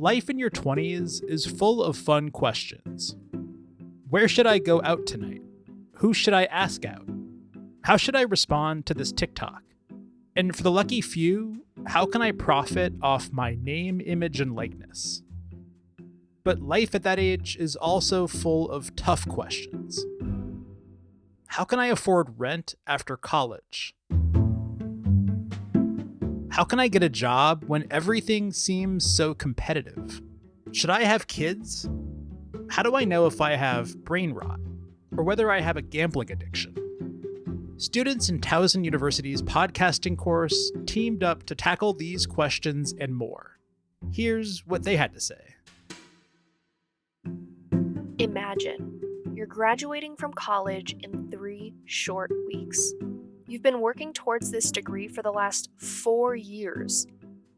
Life in your 20s is full of fun questions. Where should I go out tonight? Who should I ask out? How should I respond to this TikTok? And for the lucky few, how can I profit off my name, image, and likeness? But life at that age is also full of tough questions. How can I afford rent after college? How can I get a job when everything seems so competitive? Should I have kids? How do I know if I have brain rot or whether I have a gambling addiction? Students in Towson University's podcasting course teamed up to tackle these questions and more. Here's what they had to say. Imagine you're graduating from college in 3 short weeks. You've been working towards this degree for the last 4 years.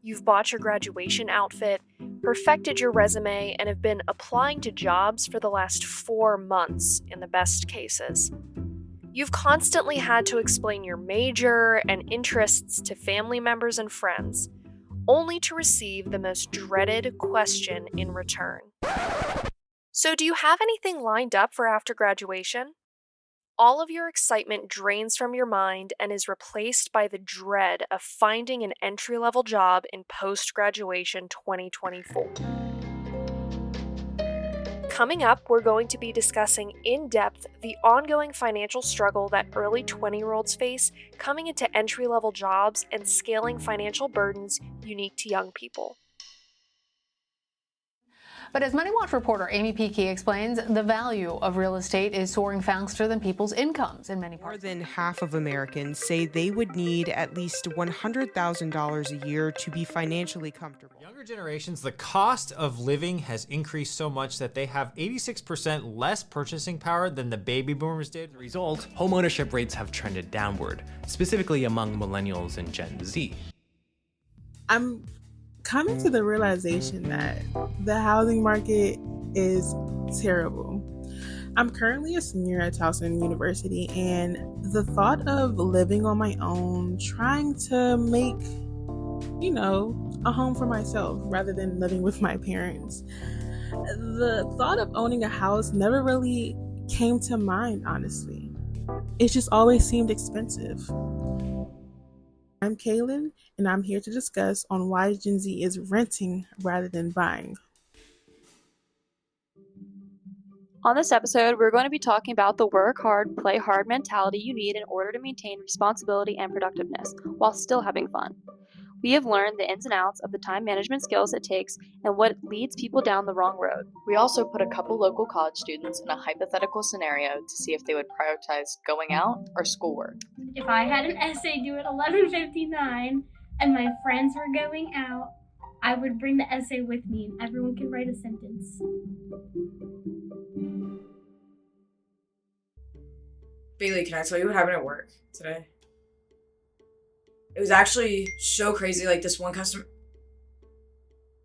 You've bought your graduation outfit, perfected your resume, and have been applying to jobs for the last 4 months in the best cases. You've constantly had to explain your major and interests to family members and friends, only to receive the most dreaded question in return. So, do you have anything lined up for after graduation? All of your excitement drains from your mind and is replaced by the dread of finding an entry-level job in post-graduation 2024. Coming up, we're going to be discussing in depth the ongoing financial struggle that early 20-year-olds face coming into entry-level jobs and scaling financial burdens unique to young people. But as Money Watch reporter Amy Peakey explains, the value of real estate is soaring faster than people's incomes in many parts. More than half of Americans say they would need at least $100,000 a year to be financially comfortable. Younger generations, the cost of living has increased so much that they have 86% less purchasing power than the baby boomers did. As a result, homeownership rates have trended downward, specifically among millennials and Gen Z. I'm coming to the realization that the housing market is terrible. I'm currently a senior at Towson University, and the thought of living on my own, trying to make, a home for myself rather than living with my parents, the thought of owning a house never really came to mind, honestly. It just always seemed expensive. I'm Kaylin, and I'm here to discuss on why Gen Z is renting rather than buying. On this episode, we're going to be talking about the work hard, play hard mentality you need in order to maintain responsibility and productiveness while still having fun. We have learned the ins and outs of the time management skills it takes and what leads people down the wrong road. We also put a couple local college students in a hypothetical scenario to see if they would prioritize going out or schoolwork. If I had an essay due at 11:59 and my friends were going out, I would bring the essay with me and everyone can write a sentence. Bailey, can I tell you what happened at work today? It was actually so crazy, like this one customer...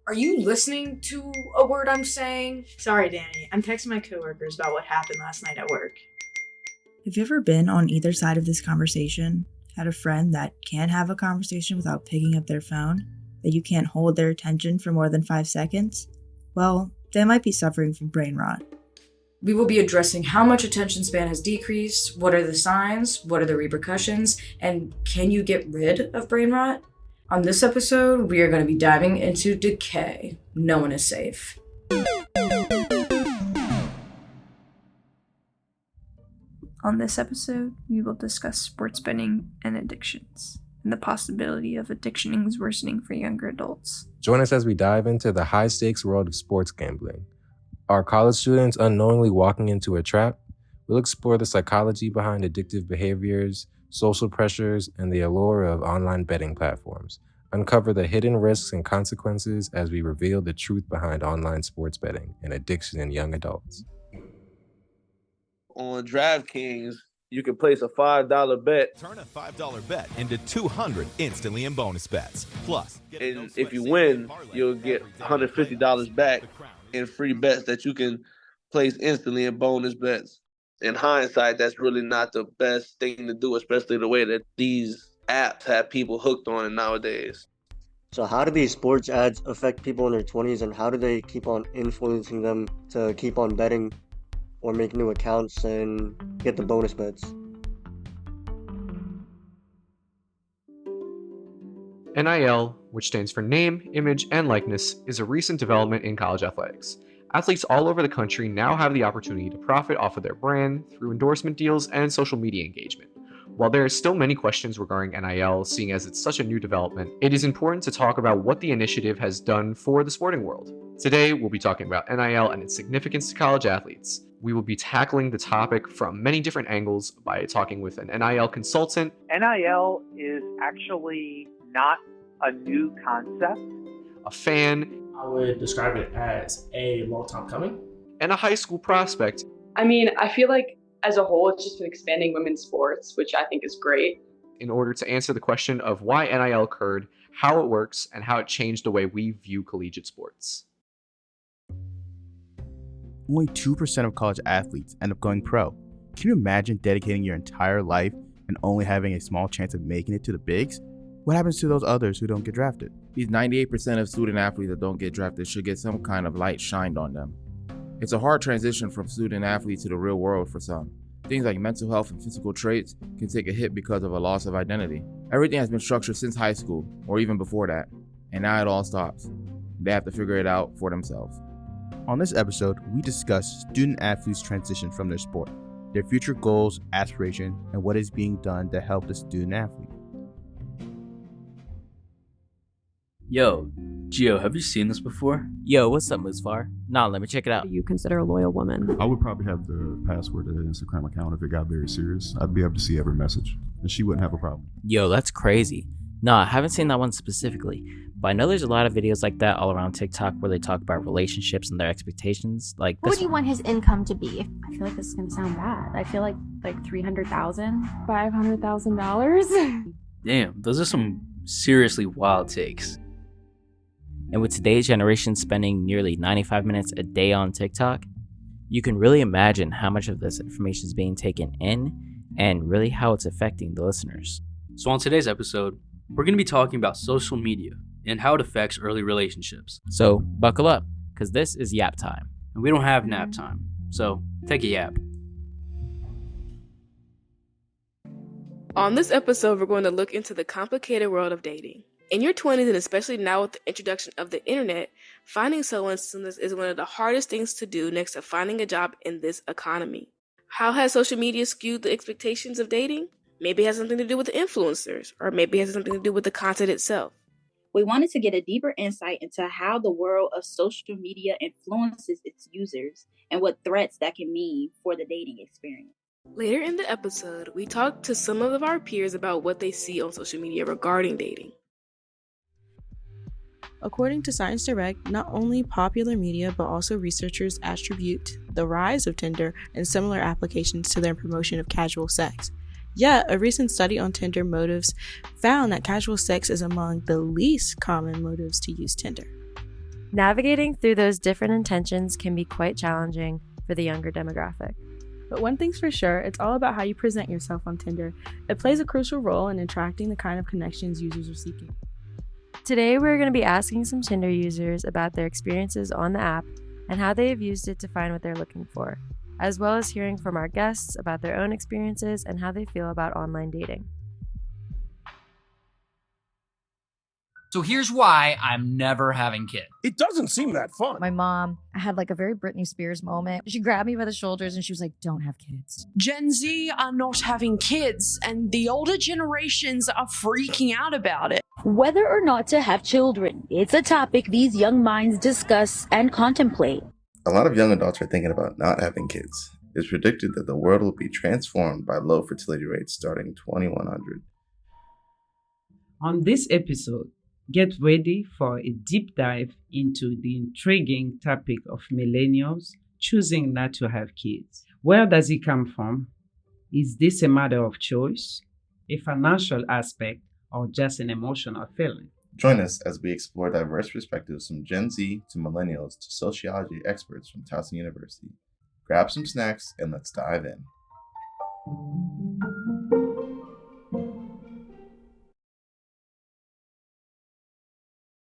Are you listening to a word I'm saying? Sorry, Danny. I'm texting my coworkers about what happened last night at work. Have you ever been on either side of this conversation? Had a friend that can't have a conversation without picking up their phone? That you can't hold their attention for more than 5 seconds? Well, they might be suffering from brain rot. We will be addressing how much attention span has decreased, what are the signs, what are the repercussions, and can you get rid of brain rot? On this episode, we are going to be diving into decay. No one is safe. On this episode, we will discuss sports betting and addictions, and the possibility of addictions worsening for younger adults. Join us as we dive into the high-stakes world of sports gambling. Are college students unknowingly walking into a trap? We'll explore the psychology behind addictive behaviors, social pressures, and the allure of online betting platforms. Uncover the hidden risks and consequences as we reveal the truth behind online sports betting and addiction in young adults. On DraftKings, you can place a $5 bet. Turn a $5 bet into $200 instantly in bonus bets. Plus, and if you win, you'll get $150 back in free bets that you can place instantly in bonus bets. In hindsight, that's really not the best thing to do, especially the way that these apps have people hooked on it nowadays. So how do these sports ads affect people in their 20s, and how do they keep on influencing them to keep on betting or make new accounts and get the bonus bets? NIL, which stands for Name, Image, and Likeness, is a recent development in college athletics. Athletes all over the country now have the opportunity to profit off of their brand through endorsement deals and social media engagement. While there are still many questions regarding NIL, seeing as it's such a new development, it is important to talk about what the initiative has done for the sporting world. Today, we'll be talking about NIL and its significance to college athletes. We will be tackling the topic from many different angles by talking with an NIL consultant. NIL is actually not a new concept. A fan. I would describe it as a long time coming. And a high school prospect. I mean, I feel like as a whole, it's just been expanding women's sports, which I think is great. In order to answer the question of why NIL occurred, how it works, and how it changed the way we view collegiate sports. Only 2% of college athletes end up going pro. Can you imagine dedicating your entire life and only having a small chance of making it to the bigs? What happens to those others who don't get drafted? These 98% of student athletes that don't get drafted should get some kind of light shined on them. It's a hard transition from student athlete to the real world for some. Things like mental health and physical traits can take a hit because of a loss of identity. Everything has been structured since high school, or even before that, and now it all stops. They have to figure it out for themselves. On this episode, we discuss student athletes' transition from their sport, their future goals, aspiration, and what is being done to help the student athlete. Yo, Gio, have you seen this before? Yo, what's up, Musfar? Nah, let me check it out. You consider a loyal woman? I would probably have the password to the Instagram account if it got very serious. I'd be able to see every message, and she wouldn't have a problem. Yo, that's crazy. Nah, I haven't seen that one specifically, but I know there's a lot of videos like that all around TikTok where they talk about relationships and their expectations. Like, what would you want his income to be? I feel like this is gonna sound bad. I feel like $300,000, $500,000. Damn, those are some seriously wild takes. And with today's generation spending nearly 95 minutes a day on TikTok, you can really imagine how much of this information is being taken in and really how it's affecting the listeners. So on today's episode, we're going to be talking about social media and how it affects early relationships. So buckle up, because this is Yap Time. And we don't have nap time, so take a yap. On this episode, we're going to look into the complicated world of dating. In your 20s, and especially now with the introduction of the internet, finding someone seamless is one of the hardest things to do next to finding a job in this economy. How has social media skewed the expectations of dating? Maybe it has something to do with the influencers, or maybe it has something to do with the content itself. We wanted to get a deeper insight into how the world of social media influences its users and what threats that can mean for the dating experience. Later in the episode, we talked to some of our peers about what they see on social media regarding dating. According to Science Direct, not only popular media but also researchers attribute the rise of Tinder and similar applications to their promotion of casual sex. Yet, a recent study on Tinder motives found that casual sex is among the least common motives to use Tinder. Navigating through those different intentions can be quite challenging for the younger demographic. But one thing's for sure, it's all about how you present yourself on Tinder. It plays a crucial role in attracting the kind of connections users are seeking. Today, we're going to be asking some Tinder users about their experiences on the app and how they have used it to find what they're looking for, as well as hearing from our guests about their own experiences and how they feel about online dating. So here's why I'm never having kids. It doesn't seem that fun. My mom, I had a very Britney Spears moment. She grabbed me by the shoulders and she was like, don't have kids. Gen Z are not having kids, and the older generations are freaking out about it. Whether or not to have children, it's a topic these young minds discuss and contemplate. A lot of young adults are thinking about not having kids. It's predicted that the world will be transformed by low fertility rates starting 2100. On this episode, get ready for a deep dive into the intriguing topic of millennials choosing not to have kids. Where does it come from? Is this a matter of choice, a financial aspect, or just an emotional feeling? Join us as we explore diverse perspectives from Gen Z to millennials to sociology experts from Towson University. Grab some snacks and let's dive in.